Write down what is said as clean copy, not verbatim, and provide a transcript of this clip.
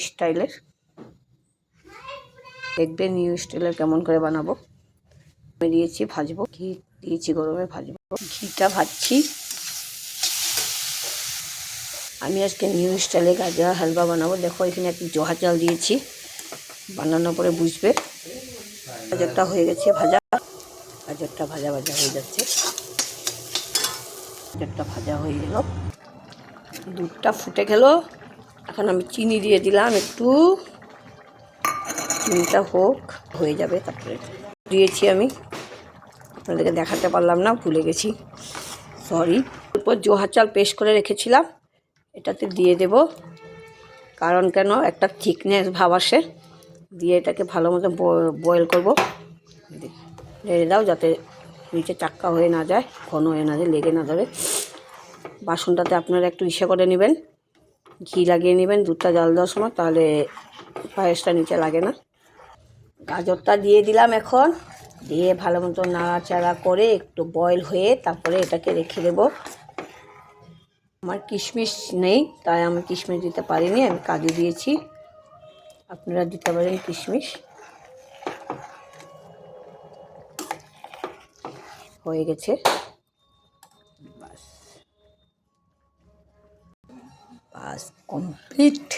স্টাইলের, দেখবেন নিউ স্টাইলের কেমন করে বানাবো। আমি দিয়েছি ভাজবো, ঘি দিয়েছি গরমে, ভাজবো, ঘিটা ভাজছি। আমি আজকে নিউ স্টাইলে গাজর হালুয়া বানাবো। দেখো এখানে একটু জহা চাল দিয়েছি, বানানোর পরে বুঝবে। গাজরটা হয়ে গেছে ভাজা, গাজরটা ভাজা ভাজা হয়ে যাচ্ছে। গাজরটা ভাজা হয়ে গেল, দুধটা ফুটে গেল। এখন আমি চিনি দিয়ে দিলাম একটু, চিনিটা হোক, হয়ে যাবে। তারপরে দিয়েছি আমি, আপনাদেরকে দেখাতে পারলাম না, ভুলে গেছি, সরি। এরপর জহা চাল পেস্ট করে রেখেছিলাম এটাতে দিয়ে দেব। কারণ কেন, একটা থিকনেস ভাব আসে। দিয়ে এটাকে ভালো মতো বয়েল করবো। নেড়ে দাও যাতে নিচে চাক্কা হয়ে না যায়, ঘন হয়ে না যায়, লেগে না ধরে। বাসনটাতে আপনারা একটু ইসে করে নেবেন, ঘি লাগিয়ে নেবেন দুধটা জাল দেওয়ার সময়, তাহলে পায়েসটা নিচে লাগে না। গাজরটা দিয়ে দিলাম এখন, দিয়ে ভালো মতো নাড়াচাড়া করে একটু বয়েল হয়ে তারপরে এটাকে রেখে দেব। আমার কিশমিশ নেই তাই আমি কিশমিশ দিতে পারিনি, আমি কাজু দিয়েছি, আপনারা দিতে পারেন কিশমিশ। হয়ে গেছে, বাস বাস কমপ্লিট।